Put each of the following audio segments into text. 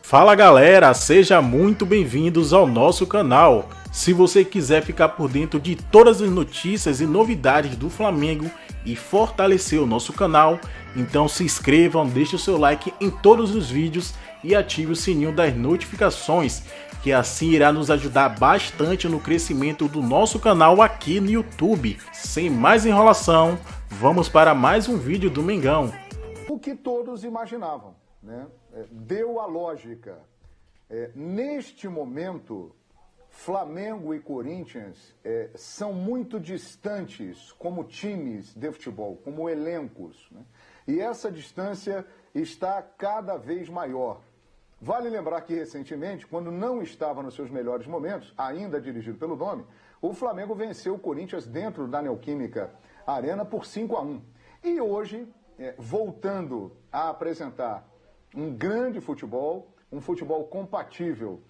Fala galera, sejam muito bem-vindos ao nosso canal. Se você quiser ficar por dentro de todas as notícias e novidades do Flamengo e fortalecer o nosso canal, então se inscrevam, deixe o seu like em todos os vídeos e ative o sininho das notificações, que assim irá nos ajudar bastante no crescimento do nosso canal aqui no YouTube. Sem mais enrolação, vamos para mais um vídeo do Mengão. O que todos imaginavam, né? Deu a lógica. Neste momento, Flamengo e Corinthians são muito distantes como times de futebol, como elencos, né? E essa distância está cada vez maior. Vale lembrar que recentemente, quando não estava nos seus melhores momentos, ainda dirigido pelo Domi, o Flamengo venceu o Corinthians dentro da Neoquímica Arena por 5-1. E hoje, voltando a apresentar um grande futebol, um futebol compatível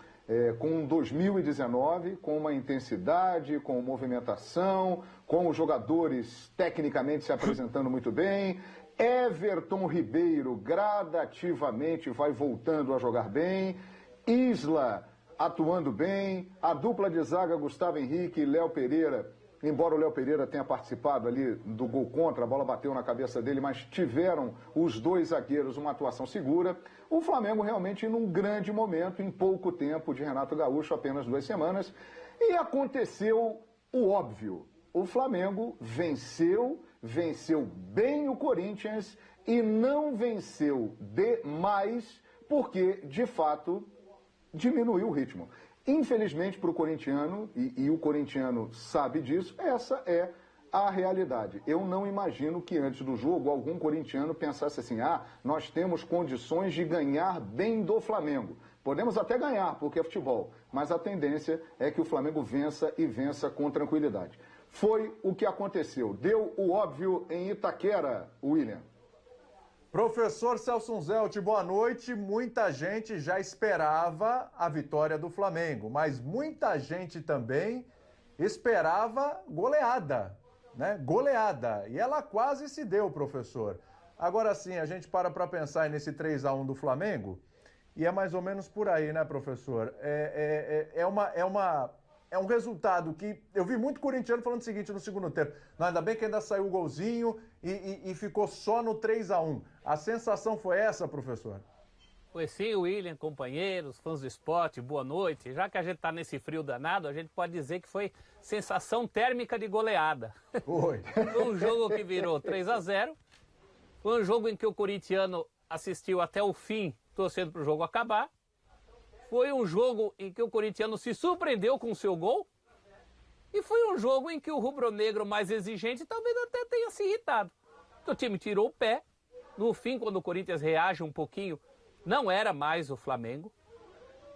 com 2019, com uma intensidade, com movimentação, com os jogadores tecnicamente se apresentando muito bem. Everton Ribeiro gradativamente vai voltando a jogar bem, Isla atuando bem, a dupla de zaga Gustavo Henrique e Léo Pereira, embora o Léo Pereira tenha participado ali do gol contra, a bola bateu na cabeça dele, mas tiveram os dois zagueiros uma atuação segura. O Flamengo realmente num grande momento, em pouco tempo de Renato Gaúcho, apenas 2 semanas, e aconteceu o óbvio. O Flamengo venceu bem o Corinthians e não venceu demais porque, de fato, diminuiu o ritmo. Infelizmente para o corintiano, e o corintiano sabe disso, essa é a realidade. Eu não imagino que antes do jogo algum corintiano pensasse assim, nós temos condições de ganhar bem do Flamengo. Podemos até ganhar, porque é futebol, mas a tendência é que o Flamengo vença e vença com tranquilidade. Foi o que aconteceu. Deu o óbvio em Itaquera, William. Professor Celso Zelt, boa noite. Muita gente já esperava a vitória do Flamengo, mas muita gente também esperava goleada, né? Goleada. E ela quase se deu, professor. Agora sim, a gente para pensar nesse 3-1 do Flamengo e é mais ou menos por aí, né, professor? É um resultado que eu vi muito corintiano falando o seguinte no segundo tempo. Não, ainda bem que ainda saiu o golzinho e ficou só no 3-1. A sensação foi essa, professor? Foi sim, William, companheiros, fãs do esporte, boa noite. Já que a gente está nesse frio danado, a gente pode dizer que foi sensação térmica de goleada. Foi. Foi um jogo que virou 3-0. Foi um jogo em que o corintiano assistiu até o fim, torcendo para o jogo acabar. Foi um jogo em que o corintiano se surpreendeu com o seu gol. E foi um jogo em que o rubro-negro mais exigente talvez até tenha se irritado. O time tirou o pé. No fim, quando o Corinthians reage um pouquinho, não era mais o Flamengo.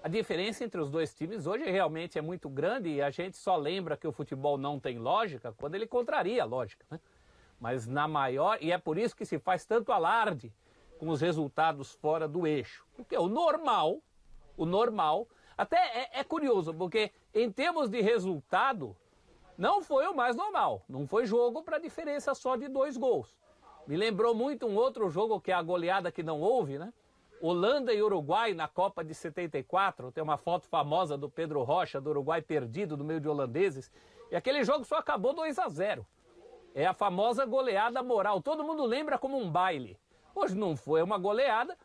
A diferença entre os dois times hoje realmente é muito grande e a gente só lembra que o futebol não tem lógica quando ele contraria a lógica, né? Mas na maior, e é por isso que se faz tanto alarde com os resultados fora do eixo. Porque o normal, até é curioso, porque em termos de resultado, não foi o mais normal. Não foi jogo para diferença só de 2 gols. Me lembrou muito um outro jogo que é a goleada que não houve, né? Holanda e Uruguai na Copa de 74. Tem uma foto famosa do Pedro Rocha, do Uruguai perdido no meio de holandeses. E aquele jogo só acabou 2-0. É a famosa goleada moral. Todo mundo lembra como um baile. Hoje não foi uma goleada,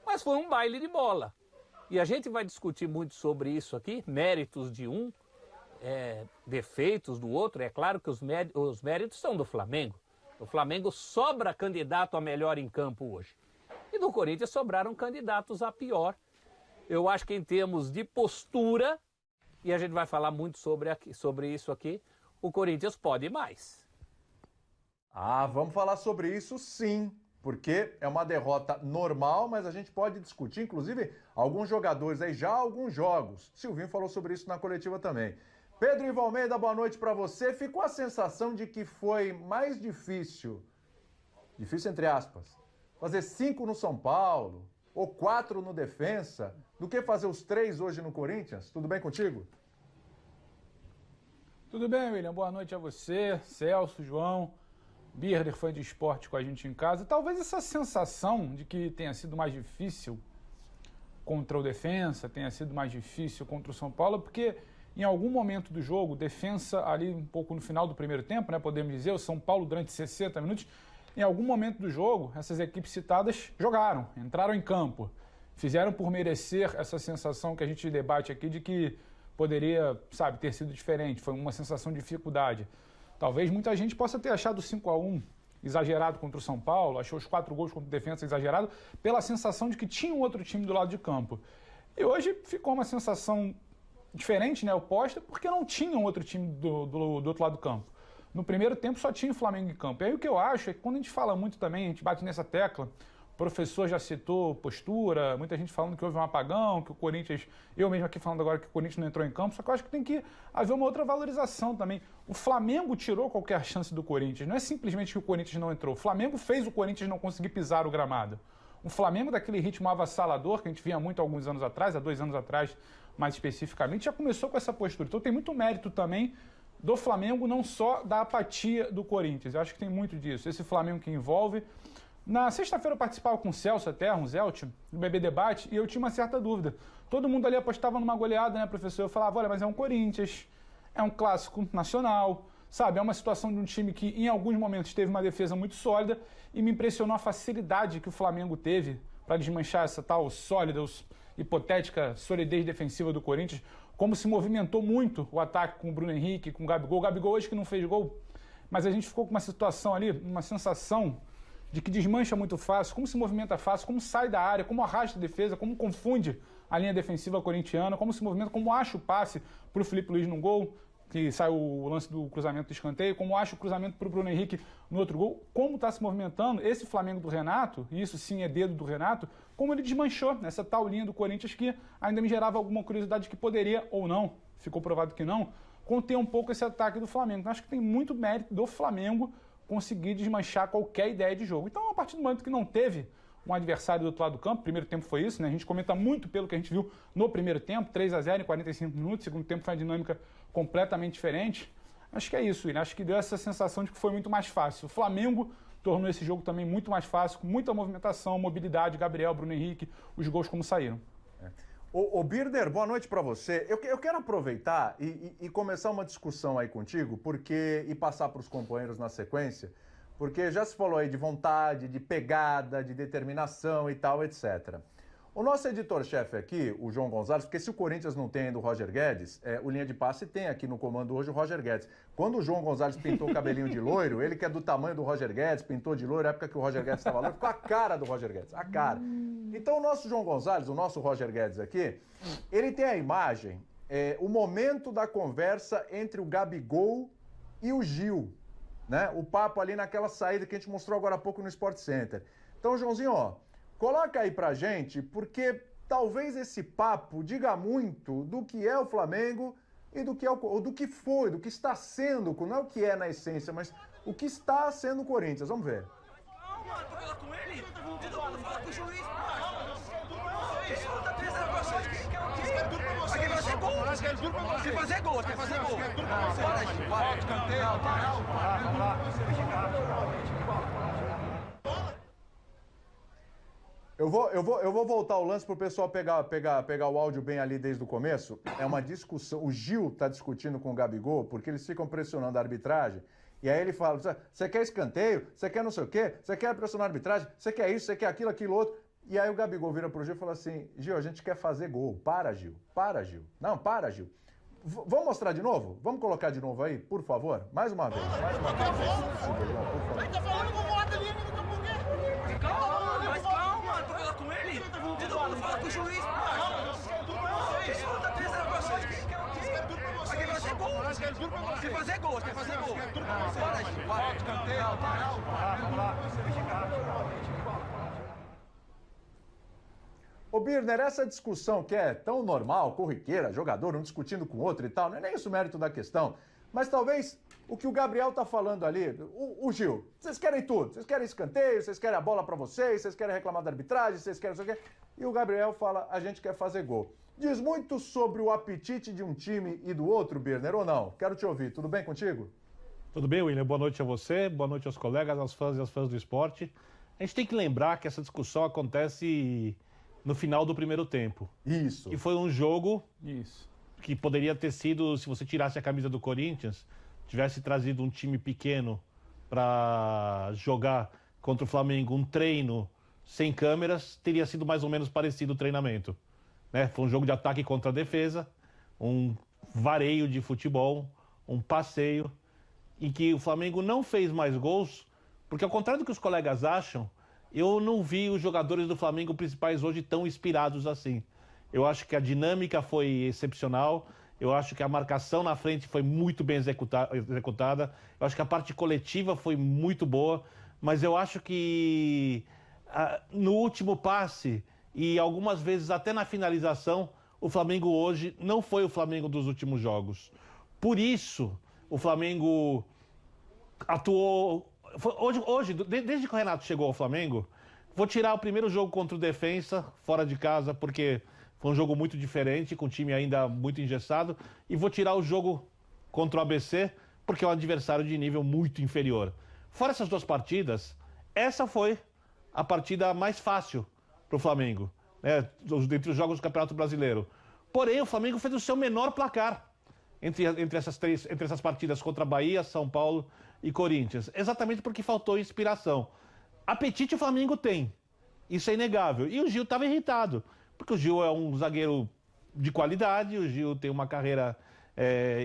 mas foi um baile de bola. E a gente vai discutir muito sobre isso aqui, méritos de um, defeitos do outro. É claro que os méritos são do Flamengo. O Flamengo sobra candidato a melhor em campo hoje. E do Corinthians sobraram candidatos a pior. Eu acho que em termos de postura, e a gente vai falar muito sobre isso aqui, o Corinthians pode mais. Vamos falar sobre isso sim. Porque é uma derrota normal, mas a gente pode discutir, inclusive, alguns jogadores aí, já alguns jogos. Silvinho falou sobre isso na coletiva também. Pedro Ivo Almeida, boa noite para você. Ficou a sensação de que foi mais difícil entre aspas, fazer 5 no São Paulo ou 4 no Defensa, do que fazer os 3 hoje no Corinthians? Tudo bem contigo? Tudo bem, William? Boa noite a você, Celso, João. Birder, fã de esporte com a gente em casa. Talvez essa sensação de que tenha sido mais difícil contra o Defensa, tenha sido mais difícil contra o São Paulo, porque em algum momento do jogo, Defensa ali um pouco no final do primeiro tempo, né, podemos dizer, o São Paulo durante 60 minutos, em algum momento do jogo, essas equipes citadas jogaram, entraram em campo, fizeram por merecer essa sensação que a gente debate aqui de que poderia, sabe, ter sido diferente, foi uma sensação de dificuldade. Talvez muita gente possa ter achado o 5-1 exagerado contra o São Paulo, achou os 4 gols contra o Defensa exagerado, pela sensação de que tinha um outro time do lado de campo. E hoje ficou uma sensação diferente, né, oposta, porque não tinha um outro time do outro lado do campo. No primeiro tempo só tinha o Flamengo em campo. E aí o que eu acho é que quando a gente fala muito também, a gente bate nessa tecla, o professor já citou postura, muita gente falando que houve um apagão, que o Corinthians, eu mesmo aqui falando agora que o Corinthians não entrou em campo, só que eu acho que tem que haver uma outra valorização também. O Flamengo tirou qualquer chance do Corinthians, não é simplesmente que o Corinthians não entrou. O Flamengo fez o Corinthians não conseguir pisar o gramado. O Flamengo, daquele ritmo avassalador que a gente via muito há alguns anos atrás, há 2 anos atrás mais especificamente, já começou com essa postura. Então tem muito mérito também do Flamengo, não só da apatia do Corinthians. Eu acho que tem muito disso. Esse Flamengo que envolve. Na sexta-feira eu participava com o Celso até, um Zelt, no BB Debate, e eu tinha uma certa dúvida. Todo mundo ali apostava numa goleada, né, professor? Eu falava, olha, mas é um Corinthians, é um clássico nacional, sabe? É uma situação de um time que em alguns momentos teve uma defesa muito sólida e me impressionou a facilidade que o Flamengo teve para desmanchar essa tal sólida, hipotética solidez defensiva do Corinthians, como se movimentou muito o ataque com o Bruno Henrique, com o Gabigol. O Gabigol hoje que não fez gol, mas a gente ficou com uma situação ali, uma sensação de que desmancha muito fácil, como se movimenta fácil, como sai da área, como arrasta a defesa, como confunde a linha defensiva corintiana, como se movimenta, como acha o passe para o Felipe Luiz num gol, que sai o lance do cruzamento do escanteio, como acha o cruzamento para o Bruno Henrique no outro gol, como está se movimentando esse Flamengo do Renato, e isso sim é dedo do Renato, como ele desmanchou essa tal linha do Corinthians que ainda me gerava alguma curiosidade que poderia ou não, ficou provado que não, conter um pouco esse ataque do Flamengo. Então acho que tem muito mérito do Flamengo conseguir desmanchar qualquer ideia de jogo. Então, a partir do momento que não teve um adversário do outro lado do campo, primeiro tempo foi isso, né? A gente comenta muito pelo que a gente viu no primeiro tempo, 3-0 em 45 minutos, segundo tempo foi uma dinâmica completamente diferente. Acho que é isso, William. Acho que deu essa sensação de que foi muito mais fácil. O Flamengo tornou esse jogo também muito mais fácil, com muita movimentação, mobilidade, Gabriel, Bruno Henrique, os gols como saíram. Ô Birner, boa noite para você. Eu quero aproveitar e começar uma discussão aí contigo, e passar para os companheiros na sequência, porque já se falou aí de vontade, de pegada, de determinação e tal, etc. O nosso editor-chefe aqui, o João Gonzalez, porque se o Corinthians não tem ainda o Roger Guedes, o linha de passe tem aqui no comando hoje o Roger Guedes. Quando o João Gonzalez pintou o cabelinho de loiro, ele que é do tamanho do Roger Guedes, pintou de loiro, na época que o Roger Guedes estava loiro, ficou a cara do Roger Guedes, a cara. Então o nosso João Gonzalez, o nosso Roger Guedes aqui, ele tem a imagem, o momento da conversa entre o Gabigol e o Gil, né? O papo ali naquela saída que a gente mostrou agora há pouco no Sport Center. Então, Joãozinho, ó, coloca aí pra gente, porque talvez esse papo diga muito do que é o Flamengo e do que, do que foi, do que está sendo, não é o que é na essência, mas o que está sendo o Corinthians. Vamos ver. Calma, tô falando com ele. Fala com o juiz, pô. Tá 3-0 pra vocês. Aqui vai fazer gol. Quer fazer gol, quer fazer gol. Bora, escanteio, vamos lá. Eu vou voltar o lance para o pessoal pegar o áudio bem ali desde o começo. É uma discussão. O Gil está discutindo com o Gabigol porque eles ficam pressionando a arbitragem. E aí ele fala, você quer escanteio? Você quer não sei o quê? Você quer pressionar a arbitragem? Você quer isso? Você quer aquilo, aquilo outro? E aí o Gabigol vira pro Gil e fala assim, Gil, a gente quer fazer gol. Para, Gil. Para, Gil. Não, para, Gil. Vamos mostrar de novo? Vamos colocar de novo aí, por favor? Mais uma vez. Mais uma vez. Ele tá falando com o moto ali, não tá por quê? Calma, tô falando com ele. Fala com o juiz, pô. Tá 3-0 pra vocês. Aqui vai fazer gol. Quer fazer gol, quer fazer gol. Bora, escanteio, vamos lá. Ô Birner, essa discussão que é tão normal, corriqueira, jogador um discutindo com o outro e tal, não é nem isso o mérito da questão, mas talvez o que o Gabriel tá falando ali, o Gil, vocês querem tudo, vocês querem escanteio, vocês querem a bola pra vocês querem reclamar da arbitragem, vocês querem não sei o quê, e o Gabriel fala, a gente quer fazer gol. Diz muito sobre o apetite de um time e do outro, Birner, ou não? Quero te ouvir, tudo bem contigo? Tudo bem, William? Boa noite a você, boa noite aos colegas, aos fãs e às fãs do esporte. A gente tem que lembrar que essa discussão acontece no final do primeiro tempo. Isso. E foi um jogo Isso. que poderia ter sido, se você tirasse a camisa do Corinthians, tivesse trazido um time pequeno para jogar contra o Flamengo, um treino sem câmeras, teria sido mais ou menos parecido o treinamento. Né? Foi um jogo de ataque contra a defesa, um vareio de futebol, um passeio, em que o Flamengo não fez mais gols, porque ao contrário do que os colegas acham, eu não vi os jogadores do Flamengo principais hoje tão inspirados assim. Eu acho que a dinâmica foi excepcional, eu acho que a marcação na frente foi muito bem executada, eu acho que a parte coletiva foi muito boa, mas eu acho que no último passe e algumas vezes até na finalização, o Flamengo hoje não foi o Flamengo dos últimos jogos. Por isso, o Flamengo atuou... Hoje, desde que o Renato chegou ao Flamengo, vou tirar o primeiro jogo contra o Defensa, fora de casa, porque foi um jogo muito diferente, com o time ainda muito engessado, e vou tirar o jogo contra o ABC, porque é um adversário de nível muito inferior. Fora essas duas partidas, essa foi a partida mais fácil para o Flamengo, né, entre os jogos do Campeonato Brasileiro. Porém, o Flamengo fez o seu menor placar entre essas partidas contra Bahia, São Paulo e Corinthians, exatamente porque faltou inspiração. Apetite o Flamengo tem, isso é inegável. E o Gil estava irritado, porque o Gil é um zagueiro de qualidade, o Gil tem uma carreira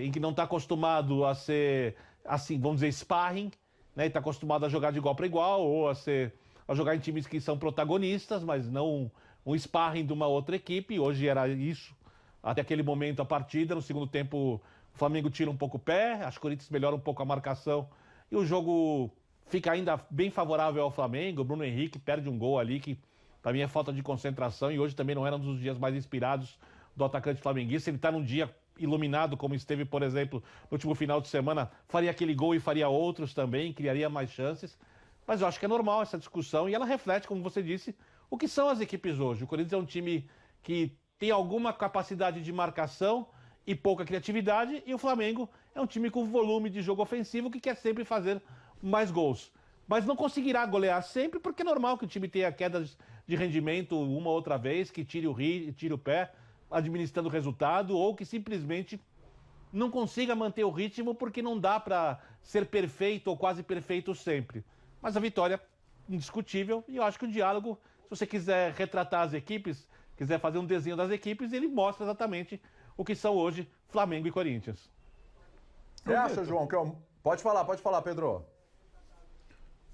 em que não está acostumado a ser, assim, vamos dizer, sparring, né? Está acostumado a jogar de igual para igual, ou a jogar em times que são protagonistas, mas não um sparring de uma outra equipe. Hoje era isso, até aquele momento a partida. No segundo tempo o Flamengo tira um pouco o pé, acho que o Corinthians melhora um pouco a marcação, e o jogo fica ainda bem favorável ao Flamengo. O Bruno Henrique perde um gol ali que para mim é falta de concentração, e hoje também não era um dos dias mais inspirados do atacante flamenguista. Ele está num dia iluminado, como esteve, por exemplo, no último final de semana, faria aquele gol e faria outros também, criaria mais chances. Mas eu acho que é normal essa discussão, e ela reflete, como você disse, o que são as equipes hoje. O Corinthians é um time que tem alguma capacidade de marcação e pouca criatividade, e o Flamengo é um time com volume de jogo ofensivo que quer sempre fazer mais gols. Mas não conseguirá golear sempre, porque é normal que o time tenha quedas de rendimento uma ou outra vez, que tire o pé, administrando o resultado, ou que simplesmente não consiga manter o ritmo, porque não dá para ser perfeito ou quase perfeito sempre. Mas a vitória indiscutível, e eu acho que o diálogo, se você quiser retratar as equipes, quiser fazer um desenho das equipes, ele mostra exatamente o que são hoje Flamengo e Corinthians. Você acha, João, que pode falar, Pedro.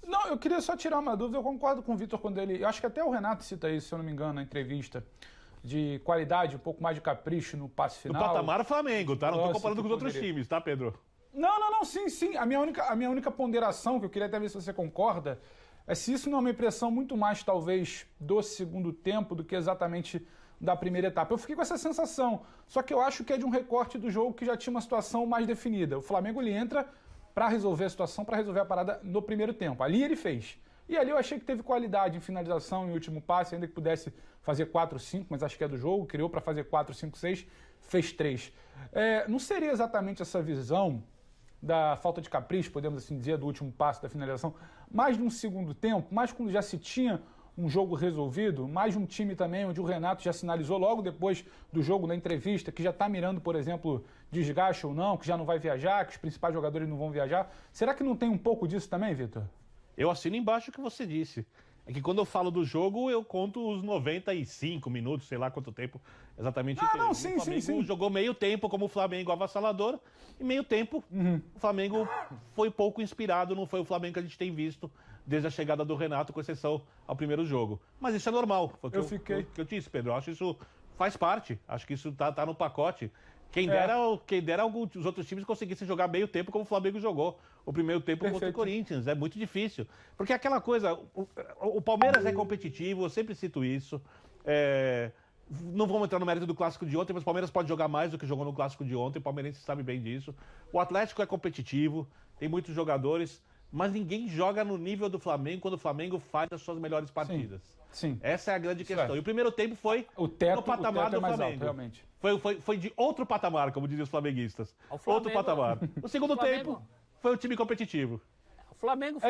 Não, eu queria só tirar uma dúvida. Eu concordo com o Vitor quando ele... Eu acho que até o Renato cita isso, se eu não me engano, na entrevista, de qualidade, um pouco mais de capricho no passe final. No patamar Flamengo, tá? Não estou comparando com os outros times, tá, Pedro? Não, sim. A minha única ponderação, que eu queria até ver se você concorda, é se isso não é uma impressão muito mais, talvez, do segundo tempo do que exatamente da primeira etapa. Eu fiquei com essa sensação, só que eu acho que é de um recorte do jogo que já tinha uma situação mais definida. O Flamengo, ele entra para resolver a situação, para resolver a parada no primeiro tempo. Ali ele fez. E ali eu achei que teve qualidade em finalização, em último passe, ainda que pudesse fazer 4-5, mas acho que é do jogo, criou para fazer 4-5-6, fez 3. Não seria exatamente essa visão da falta de capricho, podemos assim dizer, do último passe da finalização, mais num segundo tempo, mais quando já se tinha um jogo resolvido, mais um time também onde o Renato já sinalizou logo depois do jogo, na entrevista, que já está mirando, por exemplo, desgaste ou não, que já não vai viajar, que os principais jogadores não vão viajar. Será que não tem um pouco disso também, Vitor? Eu assino embaixo o que você disse. É que quando eu falo do jogo, eu conto os 95 minutos, sei lá quanto tempo exatamente. Não, sim. O Flamengo jogou meio tempo como o Flamengo avassalador, e meio tempo o Flamengo foi pouco inspirado, não foi o Flamengo que a gente tem visto desde a chegada do Renato, com exceção ao primeiro jogo. Mas isso é normal. Foi o que eu disse, Pedro. Eu acho que isso faz parte. Acho que isso tá no pacote. Quem dera os outros times conseguissem jogar meio tempo como o Flamengo jogou. O primeiro tempo contra o Corinthians. É muito difícil. Porque aquela coisa... O Palmeiras é competitivo, eu sempre cito isso. Não vamos entrar no mérito do clássico de ontem, mas o Palmeiras pode jogar mais do que jogou no clássico de ontem. O palmeirense sabe bem disso. O Atlético é competitivo, tem muitos jogadores, mas ninguém joga no nível do Flamengo quando o Flamengo faz as suas melhores partidas. Sim. Essa é a grande questão. E o primeiro tempo foi no patamar do Flamengo. Alto, realmente. Foi de outro patamar, como dizem os flamenguistas. Outro patamar. No segundo tempo, foi um time competitivo. O Flamengo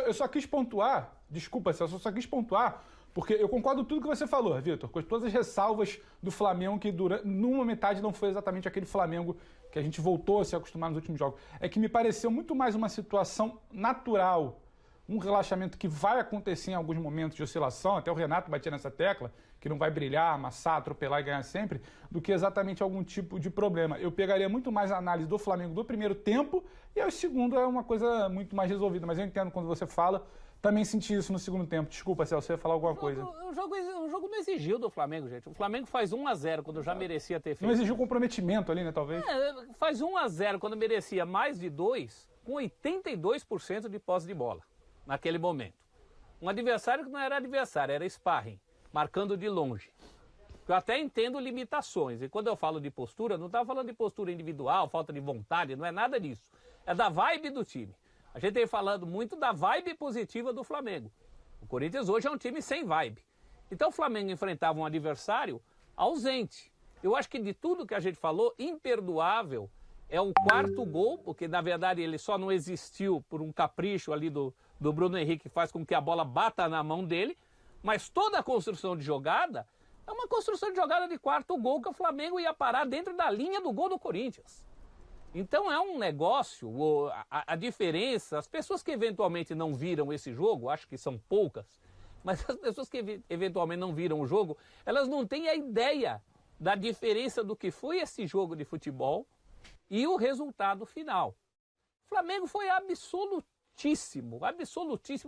eu só quis pontuar, desculpa, eu só quis pontuar, Porque eu concordo com tudo que você falou, Vitor, com todas as ressalvas do Flamengo, que numa metade não foi exatamente aquele Flamengo que a gente voltou a se acostumar nos últimos jogos. É que me pareceu muito mais uma situação natural, um relaxamento que vai acontecer em alguns momentos de oscilação, até o Renato batia nessa tecla, que não vai brilhar, amassar, atropelar e ganhar sempre, do que exatamente algum tipo de problema. Eu pegaria muito mais a análise do Flamengo do primeiro tempo, e aí o segundo é uma coisa muito mais resolvida. Mas eu entendo quando você fala, também senti isso no segundo tempo. Desculpa, Celso, você ia falar alguma coisa. O jogo não exigiu do Flamengo, gente. O Flamengo faz 1-0 quando já merecia ter feito. Não exigiu comprometimento ali, né, talvez? Faz 1-0 quando merecia mais de 2, com 82% de posse de bola, naquele momento. Um adversário que não era adversário, era sparring, marcando de longe. Eu até entendo limitações. E quando eu falo de postura, não estava falando de postura individual, falta de vontade, não é nada disso. É da vibe do time. A gente tem falando muito da vibe positiva do Flamengo. O Corinthians hoje é um time sem vibe. Então o Flamengo enfrentava um adversário ausente. Eu acho que de tudo que a gente falou, imperdoável é o quarto gol, porque na verdade ele só não existiu por um capricho ali do Bruno Henrique, que faz com que a bola bata na mão dele, mas toda a construção de jogada é uma construção de jogada de quarto gol que o Flamengo ia parar dentro da linha do gol do Corinthians. Então é um negócio, a diferença, as pessoas que eventualmente não viram esse jogo, acho que são poucas, mas as pessoas que eventualmente não viram o jogo, elas não têm a ideia da diferença do que foi esse jogo de futebol e o resultado final. O Flamengo foi absolutíssimo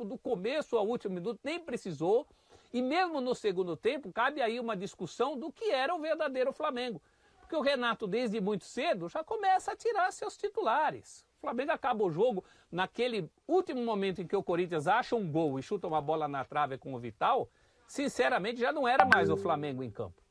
do começo ao último minuto, nem precisou, e mesmo no segundo tempo cabe aí uma discussão do que era o verdadeiro Flamengo. Porque o Renato, desde muito cedo, já começa a tirar seus titulares. O Flamengo acaba o jogo naquele último momento em que o Corinthians acha um gol e chuta uma bola na trave com o Vital, sinceramente já não era mais o Flamengo em campo.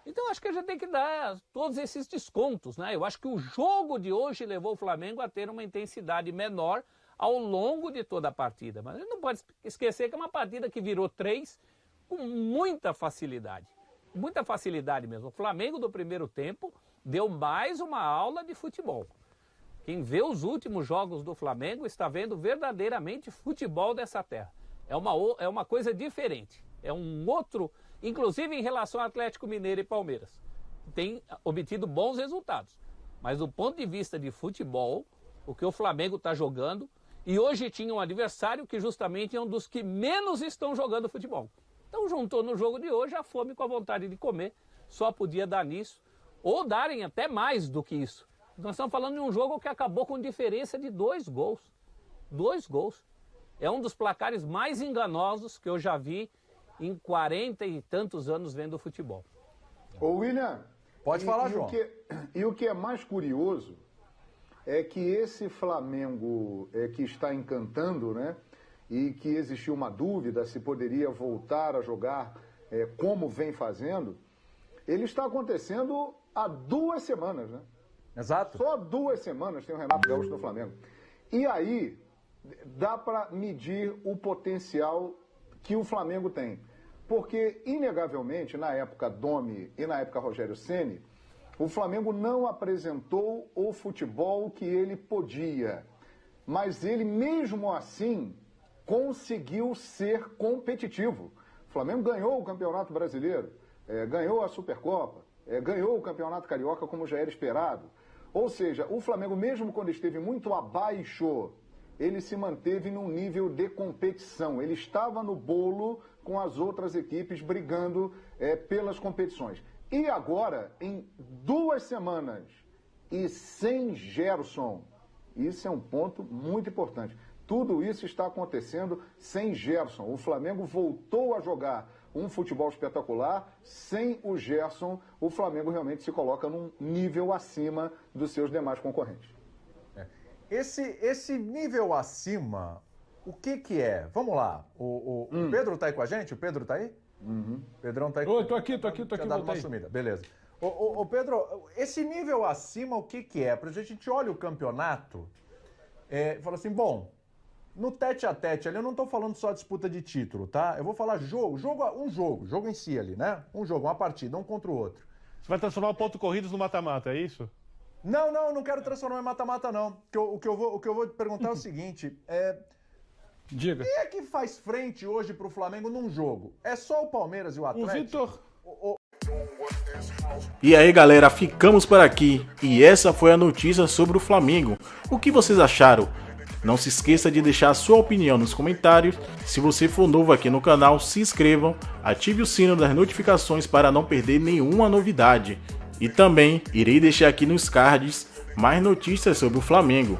Então acho que a gente tem que dar todos esses descontos, né? Eu acho que o jogo de hoje levou o Flamengo a ter uma intensidade menor ao longo de toda a partida. Mas a gente não pode esquecer que é uma partida que virou 3 com muita facilidade. Muita facilidade mesmo. O Flamengo do primeiro tempo deu mais uma aula de futebol. Quem vê os últimos jogos do Flamengo está vendo verdadeiramente futebol dessa terra. É uma coisa diferente. É um outro, inclusive em relação ao Atlético Mineiro e Palmeiras. Tem obtido bons resultados. Mas do ponto de vista de futebol, o que o Flamengo está jogando, e hoje tinha um adversário que justamente é um dos que menos estão jogando futebol. Então juntou no jogo de hoje a fome com a vontade de comer, só podia dar nisso, ou darem até mais do que isso. Nós estamos falando de um jogo que acabou com diferença de 2 gols. 2 gols. É um dos placares mais enganosos que eu já vi em 40 e tantos anos vendo futebol. Ô William, pode falar, João. E o que é mais curioso é que esse Flamengo que está encantando, né? E que existiu uma dúvida se poderia voltar a jogar como vem fazendo, ele está acontecendo há 2 semanas, né? Exato. Só 2 semanas tem o Renato Gaúcho no Flamengo. E aí dá para medir o potencial que o Flamengo tem. Porque, inegavelmente, na época Domi e na época Rogério Ceni, o Flamengo não apresentou o futebol que ele podia. Mas ele, mesmo assim, conseguiu ser competitivo. O Flamengo ganhou o Campeonato Brasileiro, ganhou a Supercopa, ganhou o Campeonato Carioca como já era esperado. Ou seja, o Flamengo, mesmo quando esteve muito abaixo, ele se manteve num nível de competição. Ele estava no bolo com as outras equipes brigando pelas competições. E agora, em 2 semanas e sem Gerson, isso é um ponto muito importante. Tudo isso está acontecendo sem Gerson. O Flamengo voltou a jogar um futebol espetacular. Sem o Gerson, o Flamengo realmente se coloca num nível acima dos seus demais concorrentes. Esse nível acima, o que é? Vamos lá. O Pedro tá aí com a gente? O Pedro tá aí? Uhum. Pedrão tá aí? Tô aqui. Dado uma sumida. Beleza. Ô Pedro, esse nível acima, o que é? Pra gente olha o campeonato e fala assim, bom, no tete-a-tete ali, eu não tô falando só disputa de título, tá? Eu vou falar jogo em si ali, né? Uma partida, um contra o outro. Você vai transformar o ponto corridos no mata-mata, é isso? Não quero transformar em mata-mata, não. O que eu vou te perguntar é o seguinte, Diga. Quem é que faz frente hoje pro Flamengo num jogo? É só o Palmeiras e o Atlético? O Vitor. E aí galera, ficamos por aqui e essa foi a notícia sobre o Flamengo. O que vocês acharam? Não se esqueça de deixar a sua opinião nos comentários. Se você for novo aqui no canal, se inscrevam, ative o sino das notificações para não perder nenhuma novidade. E também irei deixar aqui nos cards mais notícias sobre o Flamengo.